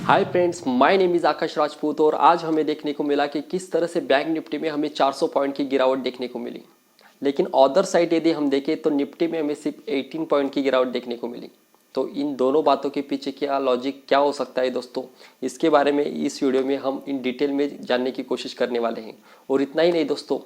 Hi friends, my name is Akash Rajput और आज हमें देखने को मिला कि किस तरह से बैंक निफ्टी में हमें 400 पॉइंट की गिरावट देखने को मिली। लेकिन अदर साइड यदि हम देखें तो निफ्टी में हमें सिर्फ 18 पॉइंट की गिरावट देखने को मिली। तो इन दोनों बातों के पीछे क्या लॉजिक क्या हो सकता है दोस्तों, इसके बारे में इस वीडियो में हम इन डिटेल में जानने की कोशिश करने वाले हैं। और इतना ही नहीं दोस्तों,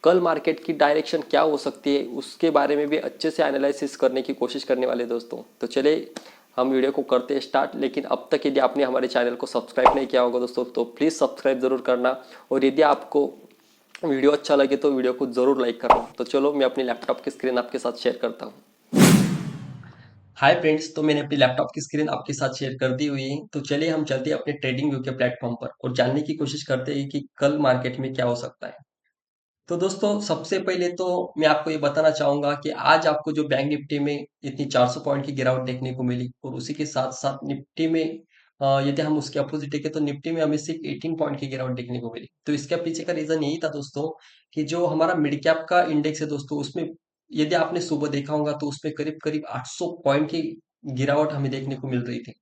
कल मार्केट की डायरेक्शन क्या हो सकती है उसके बारे में भी अच्छे से एनालिसिस करने की कोशिश करने वाले दोस्तों। तो चले हम वीडियो को करते हैं स्टार्ट। लेकिन अब तक यदि आपने हमारे चैनल को सब्सक्राइब नहीं किया होगा दोस्तों तो प्लीज़ सब्सक्राइब ज़रूर करना। और यदि आपको वीडियो अच्छा लगे तो वीडियो को ज़रूर लाइक करना। तो चलो मैं अपनी लैपटॉप की स्क्रीन आपके साथ शेयर करता हूँ। हाय फ्रेंड्स, तो मैंने अपनी लैपटॉप की स्क्रीन आपके साथ शेयर कर दी हुई है। तो चलिए हम चलते हैं अपने ट्रेडिंग व्यू के प्लेटफॉर्म पर और जानने की कोशिश करते हैं कि कल मार्केट में क्या हो सकता है। तो दोस्तों सबसे पहले तो मैं आपको ये बताना चाहूंगा कि आज आपको जो बैंक निफ्टी में इतनी 400 पॉइंट की गिरावट देखने को मिली और उसी के साथ साथ निफ्टी में यदि हम उसके अपोजिट देखें तो निफ्टी में हमें सिर्फ 18 पॉइंट की गिरावट देखने को मिली। तो इसके पीछे का रीजन यही था दोस्तों कि जो हमारा मिड कैप का इंडेक्स है दोस्तों, उसमें यदि आपने सुबह देखा होगा तो उसमें करीब करीब 800 पॉइंट की गिरावट हमें देखने को मिल रही थी।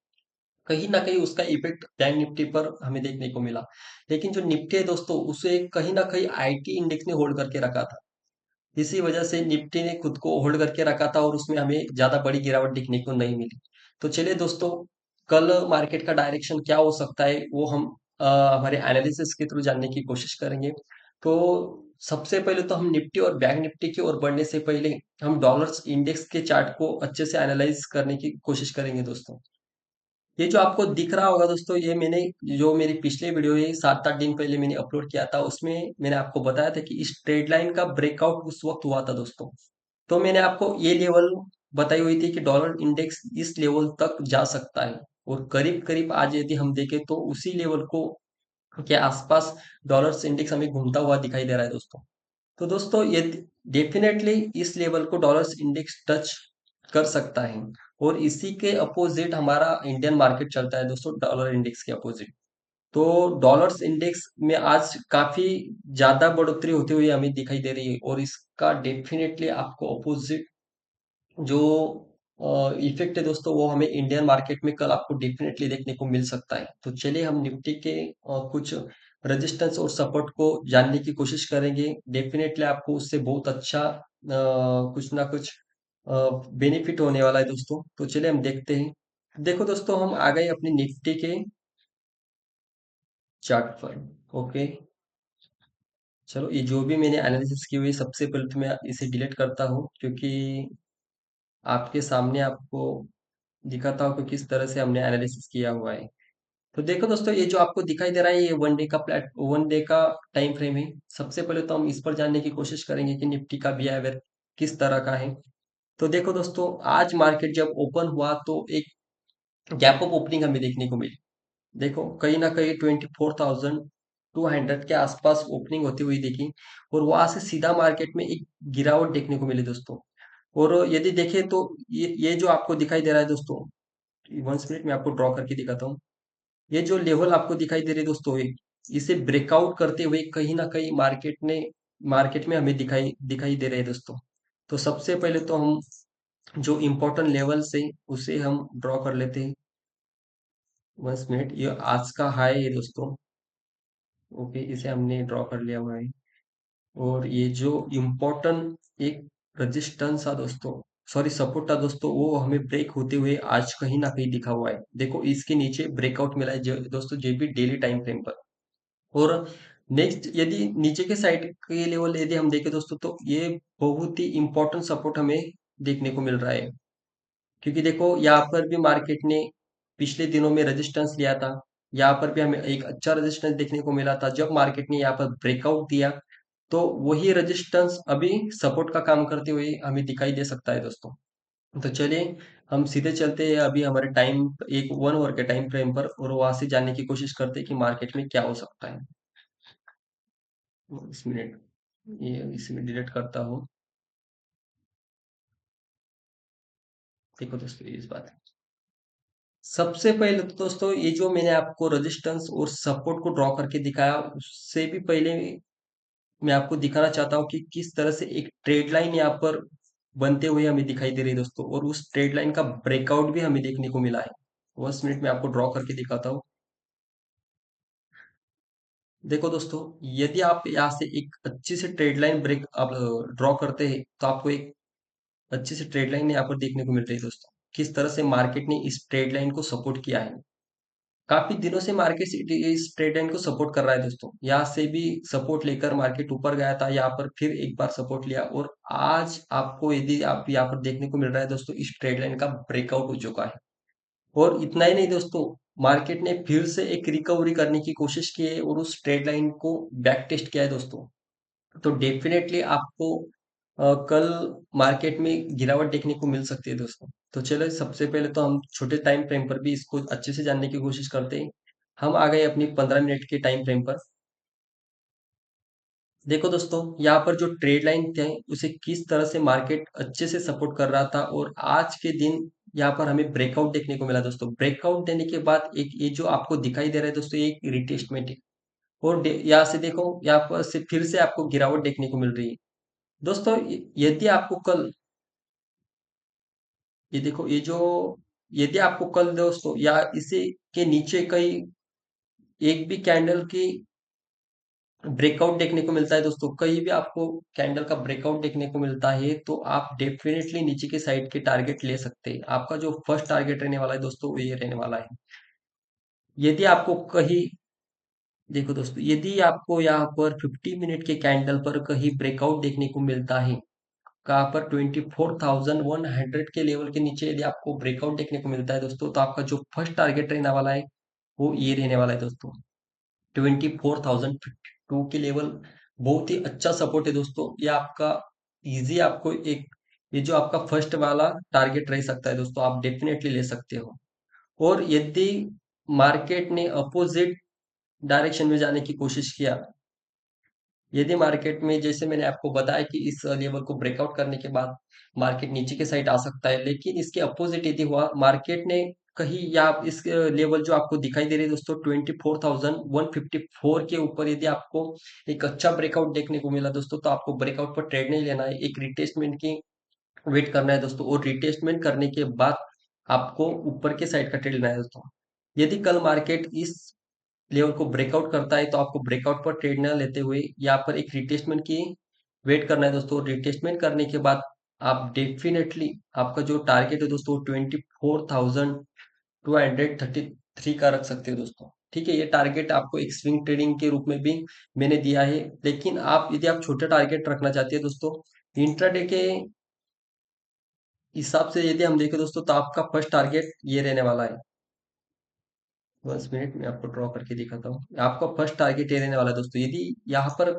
कहीं न कहीं उसका इफ़ेक्ट बैंक निफ्टी पर हमें देखने को मिला। लेकिन जो निफ्टी है दोस्तों, उसे कहीं न कहीं आईटी इंडेक्स ने होल्ड करके रखा था। इसी वजह से निफ्टी ने खुद को होल्ड करके रखा था और उसमें हमें ज़्यादा बड़ी गिरावट दिखने को नहीं मिली। तो चलिए दोस्तों, कल मार्केट का डायरेक्शन क्या हो सकता है वो हम हमारे एनालिसिस के थ्रू जानने की कोशिश करेंगे। तो सबसे पहले तो हम निफ्टी और बैंक निफ्टी की ओर बढ़ने से पहले हम डॉलर्स इंडेक्स के चार्ट को अच्छे से एनालाइज़ करने की कोशिश करेंगे दोस्तों। ये जो आपको दिख रहा होगा दोस्तों, ये मैंने जो मेरी पिछली वीडियो है 7-8 दिन पहले मैंने अपलोड किया था, उसमें मैंने आपको बताया था कि इस ट्रेड लाइन का ब्रेकआउट उस वक्त हुआ था दोस्तों। तो मैंने आपको ये लेवल बताई हुई थी कि डॉलर इंडेक्स इस लेवल तक जा सकता है और करीब करीब आज यदि हम देखें तो उसी लेवल को के आसपास डॉलर इंडेक्स हमें घूमता हुआ दिखाई दे रहा है दोस्तों। तो दोस्तों ये डेफिनेटली इस लेवल को डॉलर्स इंडेक्स टच कर सकता है और इसी के अपोजिट हमारा इंडियन मार्केट चलता है दोस्तों, डॉलर इंडेक्स के अपोजिट। तो डॉलर्स इंडेक्स में आज काफी ज्यादा बढ़ोतरी होती हुई हमें दिखाई दे रही है और इसका डेफिनेटली आपको अपोजिट जो इफेक्ट है दोस्तों वो हमें इंडियन मार्केट में कल आपको डेफिनेटली देखने को मिल सकता है। तो चलिए हम निफ्टी के कुछ रेजिस्टेंस और सपोर्ट को जानने की कोशिश करेंगे। डेफिनेटली आपको उससे बहुत अच्छा कुछ ना कुछ बेनिफिट होने वाला है दोस्तों। तो चलिए हम देखते हैं। देखो दोस्तों, हम आ गए अपनी निफ्टी के चार्ट पर। ओके, चलो ये जो भी मैंने एनालिसिस की हुई है, सबसे पहले तो मैं इसे डिलीट करता हूँ क्योंकि आपके सामने आपको दिखाता हूँ कि किस तरह से हमने एनालिसिस किया हुआ है। तो देखो दोस्तों, ये जो आपको दिखाई दे रहा है ये वन डे का टाइम फ्रेम है। सबसे पहले तो हम इस पर जानने की कोशिश करेंगे कि निफ्टी का बिहेवियर किस तरह का है। तो देखो दोस्तों, आज मार्केट जब ओपन हुआ तो एक गैप अप ओपनिंग हमें देखने को मिली। देखो कहीं ना कहीं 24,200 के आसपास ओपनिंग होती हुई देखी और वहां से सीधा मार्केट में एक गिरावट देखने को मिली दोस्तों। और यदि देखें तो ये जो आपको दिखाई दे रहा है दोस्तों, 1 मिनट में आपको ड्रॉ करके दिखाता हूँ। ये जो लेवल आपको दिखाई दे रही है दोस्तों, इसे ब्रेकआउट करते हुए कहीं ना कहीं मार्केट में हमें दिखाई दिखाई दे रहे हैं दोस्तों। तो सबसे पहले तो हम जो इम्पोर्टेंट लेवल से उसे हम ड्रॉ कर लेते हैं। 1 मिनट, ये आज का हाई है दोस्तों। ओके, इसे हमने ड्रॉ कर लिया हुआ है। और ये जो इम्पोर्टेंट एक रेजिस्टेंस था दोस्तों, सॉरी सपोर्ट था दोस्तों, वो हमें ब्रेक होते हुए आज कहीं ना कहीं दिखा हुआ है। देखो इसके नीचे ब्रेकआउट मिला है दोस्तों, जे भी डेली टाइम फ्रेम पर। और नेक्स्ट यदि नीचे के साइड के लेवल यदि हम देखें दोस्तों तो ये बहुत ही इंपॉर्टेंट सपोर्ट हमें देखने को मिल रहा है। क्योंकि देखो यहाँ पर भी मार्केट ने पिछले दिनों में रेजिस्टेंस लिया था। यहाँ पर भी हमें एक अच्छा रेजिस्टेंस देखने को मिला था। जब मार्केट ने यहाँ पर ब्रेकआउट दिया तो वही रेजिस्टेंस अभी सपोर्ट का काम करते हुए हमें दिखाई दे सकता है दोस्तों। तो चलिए हम सीधे चलते हैं अभी हमारे टाइम एक 1 आवर के टाइम फ्रेम पर और वहां से जानने की कोशिश करते हैं कि मार्केट में क्या हो सकता है। इस मिनट ये इसमें डिलीट करता हूँ। देखो दोस्तों, इस बात सबसे पहले तो दोस्तों ये जो मैंने आपको रेजिस्टेंस और सपोर्ट को ड्रॉ करके दिखाया उससे भी पहले मैं आपको दिखाना चाहता हूँ कि किस तरह से एक ट्रेड लाइन यहाँ पर बनते हुए हमें दिखाई दे रही है दोस्तों और उस ट्रेड लाइन का ब्रेकआउट भी हमें देखने को मिला है। 1 मिनट में आपको ड्रॉ करके दिखाता हूँ। देखो दोस्तों, यदि आप यहाँ से एक अच्छी सी ट्रेड लाइन ब्रेक आप ड्रॉ करते हैं तो आपको एक अच्छी सी ट्रेड लाइन यहाँ पर देखने को मिल रही है दोस्तों। किस तरह से मार्केट ने इस ट्रेड लाइन को सपोर्ट किया है। काफी दिनों से मार्केट इस ट्रेड लाइन को सपोर्ट कर रहा है दोस्तों। यहाँ से भी सपोर्ट लेकर मार्केट ऊपर गया था, यहाँ पर फिर एक बार सपोर्ट लिया और आज आपको यदि आप यहाँ पर देखने को मिल रहा है दोस्तों, इस ट्रेड लाइन का ब्रेकआउट हो चुका है। और इतना ही नहीं दोस्तों, मार्केट ने फिर से एक रिकवरी करने की कोशिश की है और उस ट्रेड लाइन को बैक टेस्ट किया है दोस्तों। तो डेफिनेटली आपको कल मार्केट में गिरावट देखने को मिल सकती है दोस्तों। तो चलो, सबसे पहले तो हम छोटे टाइम फ्रेम पर भी इसको अच्छे से जानने की कोशिश करते हैं। हम आ गए अपनी 15 मिनट के टाइम फ्रेम पर। देखो दोस्तों, यहाँ पर जो ट्रेड लाइन थे उसे किस तरह से मार्केट अच्छे से सपोर्ट कर रहा था और आज के दिन यहाँ पर हमें ब्रेकआउट देखने को मिला दोस्तों। ब्रेकआउट देने के बाद एक ये जो आपको दिखाई दे रहा है दोस्तों, ये एक रिटेस्टमेंट है। और यहाँ से देखो, यहाँ पर से फिर से आपको गिरावट देखने को मिल रही है दोस्तों। यदि आपको कल, ये देखो, ये जो, यदि आपको कल दोस्तों या इसे के नीचे कहीं एक भी कैंडल की ब्रेकआउट देखने को मिलता है दोस्तों, कहीं भी आपको कैंडल का ब्रेकआउट देखने को मिलता है तो आप डेफिनेटली नीचे के साइड के टारगेट ले सकते हैं। आपका जो फर्स्ट टारगेट रहने वाला है दोस्तों, वो ये रहने वाला है। यदि आपको कहीं, देखो दोस्तों, यदि आपको यहाँ पर 50 मिनट के कैंडल पर कहीं ब्रेकआउट देखने को मिलता है, कहाँ पर 24,100 के लेवल के नीचे यदि आपको ब्रेकआउट देखने को मिलता है दोस्तों, तो आपका जो फर्स्ट टारगेट रहने वाला है वो ये रहने वाला है दोस्तों। 24,052 के लेवल बहुत ही अच्छा सपोर्ट है दोस्तों। ये आपका इजी, आपको एक, ये जो आपका फर्स्ट वाला टारगेट रह सकता है दोस्तों, आप डेफिनेटली ले सकते हो। और यदि मार्केट ने अपोजिट डायरेक्शन में जाने की कोशिश किया, यदि मार्केट में, जैसे मैंने आपको बताया कि इस लेवल को ब्रेकआउट करने के बाद मार्केट नीचे के साइड आ सकता है, लेकिन इसके अपोजिट यदि हुआ, मार्केट ने कहीं, या इस लेवल जो आपको दिखाई दे रही है दोस्तों 24,154 के ऊपर यदि आपको एक अच्छा ब्रेकआउट देखने को मिला दोस्तों, तो आपको ब्रेकआउट पर ट्रेड नहीं लेना है, एक रिटेस्टमेंट की वेट करना है दोस्तों। और रिटेस्टमेंट करने के बाद आपको ऊपर के साइड का ट्रेड लेना है दोस्तों। यदि कल मार्केट इस लेवल को ब्रेकआउट करता है तो आपको ब्रेकआउट पर ट्रेड न लेते हुए यहाँ पर एक रिटेस्टमेंट की वेट करना है दोस्तों। रिटेस्टमेंट करने के बाद आप डेफिनेटली, आपका जो टारगेट है दोस्तों 24,233 का रख सकते हो दोस्तों। ठीक है, ये टारगेट आपको एक स्विंग ट्रेडिंग के रूप में भी मैंने दिया है। लेकिन आप, यदि आप छोटा टारगेट रखना चाहते हैं दोस्तों, इंट्राडे के हिसाब से यदि हम देखें दोस्तों, तो आपका फर्स्ट टारगेट ये रहने वाला है। 1 मिनट में आपको ड्रॉ करके दिखाता हूँ। आपका फर्स्ट टारगेट ये रहने वाला है दोस्तों। यदि यहाँ पर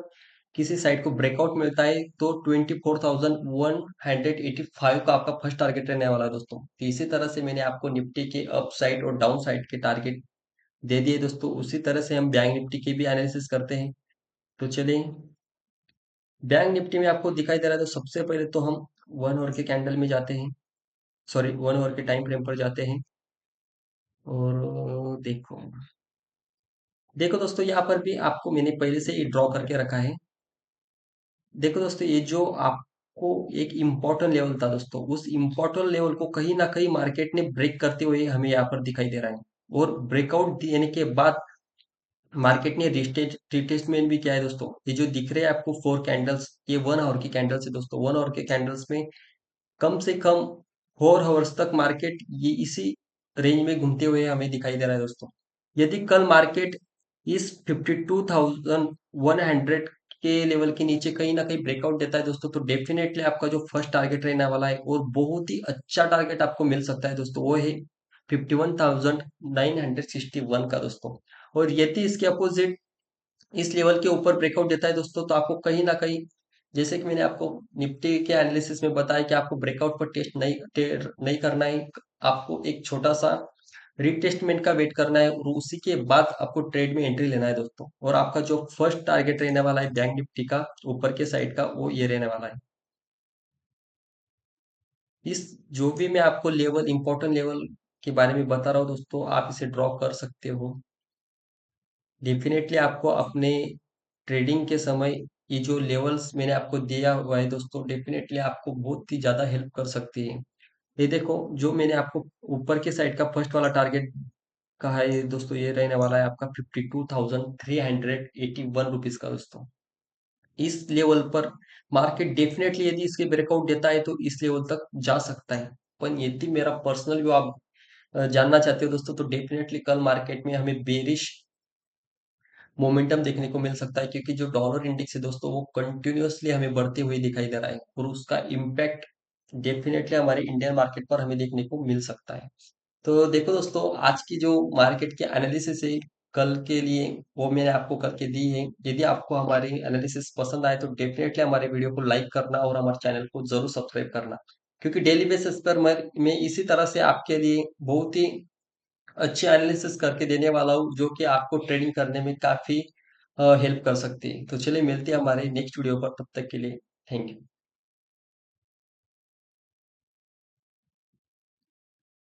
किसी साइड को ब्रेकआउट मिलता है तो 24,185 का आपका फर्स्ट टारगेट रहने वाला है दोस्तों। तो इसी तरह से मैंने आपको निफ्टी के अप साइड और डाउन साइड के टारगेट दे दिए दोस्तों। उसी तरह से हम बैंक निफ्टी की भी एनालिसिस करते हैं। तो चलिए, बैंक निफ्टी में आपको दिखाई दे रहा है, तो सबसे पहले तो हम 1 आवर के कैंडल में जाते हैं, सॉरी 1 आवर के टाइम फ्रेम पर जाते हैं। और देखो, देखो दोस्तों, यहाँ पर भी आपको मैंने पहले से ही ड्रॉ करके रखा है। देखो दोस्तों, ये जो आपको एक इम्पोर्टेंट लेवल था दोस्तों, उस इम्पोर्टेंट लेवल को कहीं ना कहीं मार्केट ने ब्रेक करते हुए हमें यहाँ पर दिखाई दे रहा है। और ब्रेकआउट देने के बाद मार्केट ने रिटेस्टमेंट भी किया है दोस्तों। ये जो दिख रहे हैं आपको 4 कैंडल्स, ये 1 आवर की कैंडल्स है दोस्तों। 1 आवर के कैंडल्स में कम से कम 4 आवर्स तक मार्केट ये इसी रेंज में घूमते हुए हमें दिखाई दे रहा है दोस्तों। यदि कल मार्केट इस 52,100 के लेवल के नीचे कहीं ना कहीं ब्रेकआउट देता है दोस्तों, तो डेफिनेटली आपका जो फर्स्ट टारगेट रहने वाला है और बहुत ही अच्छा टारगेट आपको मिल सकता है दोस्तों, वो है 51,961 का दोस्तों। और यदि इसके अपोजिट इस लेवल के ऊपर ब्रेकआउट देता है दोस्तों, तो आपको कहीं ना कहीं, जैसे कि मैंने आपको निफ्टी के एनालिसिस में बताया कि आपको ब्रेकआउट पर टेस्ट नहीं करना है। आपको एक छोटा सा रिटेस्टमेंट का वेट करना है और उसी के बाद आपको ट्रेड में एंट्री लेना है दोस्तों। और आपका जो फर्स्ट टारगेट रहने वाला है बैंक निफ्टी का ऊपर के साइड का, वो ये रहने वाला है। इस, जो भी मैं आपको लेवल, इंपॉर्टेंट लेवल के बारे में बता रहा हूँ दोस्तों, आप इसे ड्रॉ कर सकते हो। डेफिनेटली आपको अपने ट्रेडिंग के समय ये जो लेवल्स मैंने आपको दिया हुआ है दोस्तों, डेफिनेटली आपको बहुत ही ज़्यादा हेल्प कर सकती है। ये देखो, जो मैंने आपको ऊपर के साइड का फर्स्ट वाला टारगेट का है दोस्तों, ये रहने वाला है आपका 52,381 रुपीज का दोस्तों। इस लेवल पर मार्केट डेफिनेटली यदि इसके ब्रेकआउट देता है तो इस लेवल तक जा सकता है। पर यदि मेरा पर्सनल व्यू आप जानना चाहते हो दोस्तों, तो डेफिनेटली कल मार्केट में हमें बेरिश मोमेंटम देखने को मिल सकता है, क्योंकि जो डॉलर इंडेक्स है दोस्तों वो कंटिन्यूअसली हमें बढ़ते हुए दिखाई दे रहा है और उसका इम्पैक्ट डेफिनेटली हमारे इंडियन मार्केट पर हमें देखने को मिल सकता है। तो देखो दोस्तों, आज की जो मार्केट की एनालिसिस है कल के लिए, वो मैंने आपको करके दी है। यदि आपको हमारी एनालिसिस पसंद आए तो डेफिनेटली हमारे वीडियो को लाइक करना और हमारे चैनल को जरूर सब्सक्राइब करना, क्योंकि डेली बेसिस पर मैं इसी तरह से आपके लिए बहुत ही अच्छी एनालिसिस करके देने वाला हूँ, जो कि आपको ट्रेडिंग करने में काफी हेल्प कर सकती है। तो चलिए मिलते हैं हमारे नेक्स्ट वीडियो पर, तब तक के लिए थैंक यू।